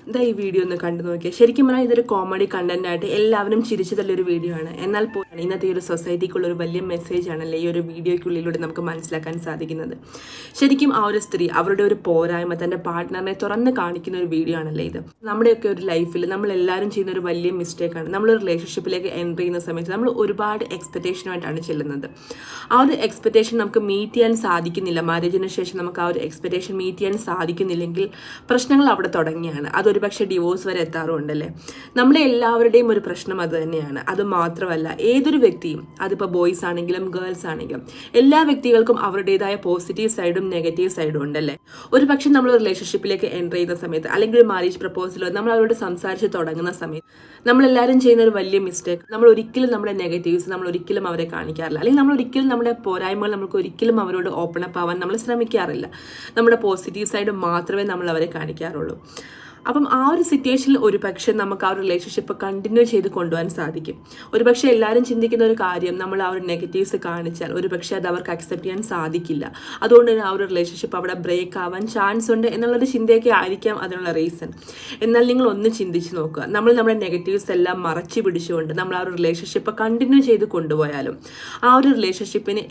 ഇതാ ഈ വീഡിയോ ഒന്ന് കണ്ടു നോക്കിയാൽ ശരിക്കും പറഞ്ഞാൽ ഇതൊരു കോമഡി കണ്ടന്റ് ആയിട്ട് എല്ലാവരും ചിരിച്ചു തല്ലൊരു വീഡിയോ ആണ്. എന്നാൽ പോലും ഇന്നത്തെ ഈ ഒരു സൊസൈറ്റിക്കുള്ള ഒരു വലിയ മെസ്സേജ് ആണല്ലേ ഈ ഒരു വീഡിയോയ്ക്കുള്ളിലൂടെ നമുക്ക് മനസ്സിലാക്കാൻ സാധിക്കുന്നത്. ശരിക്കും ആ ഒരു സ്ത്രീ അവരുടെ ഒരു പോരായ്മ തന്റെ പാർട്ട്ണറിനെ തുറന്ന് കാണിക്കുന്ന ഒരു വീഡിയോ ആണല്ലേ ഇത്. നമ്മുടെയൊക്കെ ഒരു ലൈഫിൽ നമ്മൾ എല്ലാവരും ചെയ്യുന്ന ഒരു വലിയ മിസ്റ്റേക്കാണ്. നമ്മളൊരു റിലേഷൻഷിപ്പിലേക്ക് എൻ്റർ ചെയ്യുന്ന സമയത്ത് നമ്മൾ ഒരുപാട് എക്സ്പെക്റ്റേഷനുമായിട്ടാണ് ചെല്ലുന്നത്. ആ ഒരു എക്സ്പെക്റ്റേഷൻ നമുക്ക് മീറ്റ് ചെയ്യാൻ സാധിക്കുന്നില്ല. മാരേജിന് ശേഷം നമുക്ക് ആ ഒരു എക്സ്പെക്റ്റേഷൻ മീറ്റ് ചെയ്യാൻ സാധിക്കുന്നില്ലെങ്കിൽ പ്രശ്നങ്ങൾ അവിടെ തുടങ്ങിയാണ്. അതൊരു പക്ഷേ ഡിവോഴ്സ് വരെ എത്താറുണ്ടല്ലേ. നമ്മുടെ എല്ലാവരുടെയും ഒരു പ്രശ്നം അത് തന്നെയാണ്. അത് മാത്രമല്ല ഏതൊരു വ്യക്തിയും, അതിപ്പോൾ ബോയ്സ് ആണെങ്കിലും ഗേൾസ് ആണെങ്കിലും എല്ലാ വ്യക്തികൾക്കും അവരുടേതായ പോസിറ്റീവ് സൈഡും നെഗറ്റീവ് സൈഡും ഉണ്ടല്ലേ. ഒരു പക്ഷേ നമ്മൾ റിലേഷൻഷിപ്പിലേക്ക് എൻ്റർ ചെയ്യുന്ന സമയത്ത് അല്ലെങ്കിൽ ഒരു മാരേജ് പ്രപ്പോസലോ നമ്മൾ അവരോട് സംസാരിച്ച് തുടങ്ങുന്ന സമയത്ത് നമ്മളെല്ലാവരും ചെയ്യുന്ന ഒരു വലിയ മിസ്റ്റേക്ക്, നമ്മൾ ഒരിക്കലും നമ്മുടെ നെഗറ്റീവ്സ് നമ്മൾ ഒരിക്കലും അവരെ കാണിക്കാറില്ല. അല്ലെങ്കിൽ നമ്മൾ ഒരിക്കലും നമ്മുടെ പോരായ്മകൾ നമുക്ക് ഒരിക്കലും അവരോട് ഓപ്പൺ അപ്പ് ആവാൻ നമ്മൾ ശ്രമിക്കാറില്ല. നമ്മുടെ പോസിറ്റീവ് സൈഡ് മാത്രമേ നമ്മൾ അവരെ കാണിക്കാറുള്ളൂ. അപ്പം ആ ഒരു സിറ്റുവേഷനിൽ ഒരു പക്ഷേ നമുക്ക് ആ ഒരു റിലേഷൻഷിപ്പ് കണ്ടിന്യൂ ചെയ്ത് കൊണ്ടുപോകാൻ സാധിക്കും. ഒരു പക്ഷേ എല്ലാവരും ചിന്തിക്കുന്ന ഒരു കാര്യം, നമ്മൾ ആ ഒരു നെഗറ്റീവ്സ് കാണിച്ചാൽ ഒരു പക്ഷേ അത് അവർക്ക് അക്സെപ്റ്റ് ചെയ്യാൻ സാധിക്കില്ല, അതുകൊണ്ട് തന്നെ ആ ഒരു റിലേഷൻഷിപ്പ് അവിടെ ബ്രേക്ക് ആവാൻ ചാൻസ് ഉണ്ട് എന്നുള്ളൊരു ചിന്തയൊക്കെ ആയിരിക്കാം അതിനുള്ള റീസൺ. എന്നാൽ നിങ്ങൾ ഒന്ന് ചിന്തിച്ച് നോക്കുക, നമ്മൾ നമ്മുടെ നെഗറ്റീവ്സ് എല്ലാം മറച്ചു പിടിച്ചുകൊണ്ട് നമ്മൾ ആ ഒരു റിലേഷൻഷിപ്പ് കണ്ടിന്യൂ ചെയ്ത് കൊണ്ടുപോയാലും ആ ഒരു റിലേഷൻഷിപ്പിന്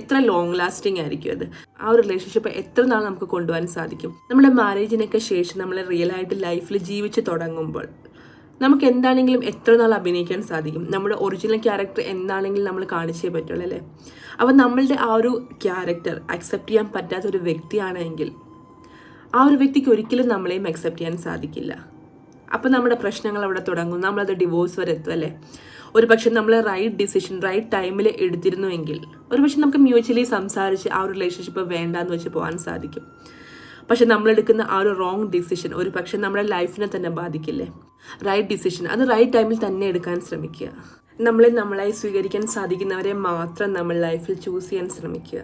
എത്ര ലോങ് ലാസ്റ്റിംഗ് ആയിരിക്കും അത്. ആ ഒരു റിലേഷൻഷിപ്പ് എത്ര നാൾ നമുക്ക് കൊണ്ടുപോകാൻ സാധിക്കും. നമ്മുടെ മാരേജിനൊക്കെ ശേഷം നമ്മൾ റിയൽ ആയിട്ട് ലൈഫിൽ ജീവിച്ച് തുടങ്ങുമ്പോൾ നമുക്ക് എന്താണെങ്കിലും എത്ര നാൾ അഭിനയിക്കാൻ സാധിക്കും. നമ്മുടെ ഒറിജിനൽ ക്യാരക്ടർ എന്താണെങ്കിലും നമ്മൾ കാണിച്ചേ പറ്റുള്ളൂ അല്ലേ. അപ്പം നമ്മളുടെ ആ ഒരു ക്യാരക്ടർ അക്സെപ്റ്റ് ചെയ്യാൻ പറ്റാത്ത ഒരു വ്യക്തിയാണെങ്കിൽ ആ ഒരു വ്യക്തിക്ക് ഒരിക്കലും നമ്മളെയും അക്സെപ്റ്റ് ചെയ്യാൻ സാധിക്കില്ല. അപ്പം നമ്മുടെ പ്രശ്നങ്ങൾ അവിടെ തുടങ്ങും, നമ്മളത് ഡിവോഴ്സ് വരെ എത്തും അല്ലേ. ഒരു പക്ഷെ നമ്മൾ റൈറ്റ് ഡിസിഷൻ റൈറ്റ് ടൈമിൽ എടുത്തിരുന്നുവെങ്കിൽ ഒരു പക്ഷെ നമുക്ക് മ്യൂച്വലി സംസാരിച്ച് ആ ഒരു റിലേഷൻഷിപ്പ് വേണ്ടാന്ന് വെച്ച് പോകാൻ സാധിക്കും. പക്ഷെ നമ്മളെടുക്കുന്ന ആ ഒരു റോങ് ഡിസിഷൻ ഒരു പക്ഷെ നമ്മുടെ ലൈഫിനെ തന്നെ ബാധിക്കില്ലേ. റൈറ്റ് ഡിസിഷൻ അത് റൈറ്റ് ടൈമിൽ തന്നെ എടുക്കാൻ ശ്രമിക്കുക. നമ്മളെ നമ്മളായി സ്വീകരിക്കാൻ സാധിക്കുന്നവരെ മാത്രം നമ്മൾ ലൈഫിൽ ചൂസ് ചെയ്യാൻ ശ്രമിക്കുക.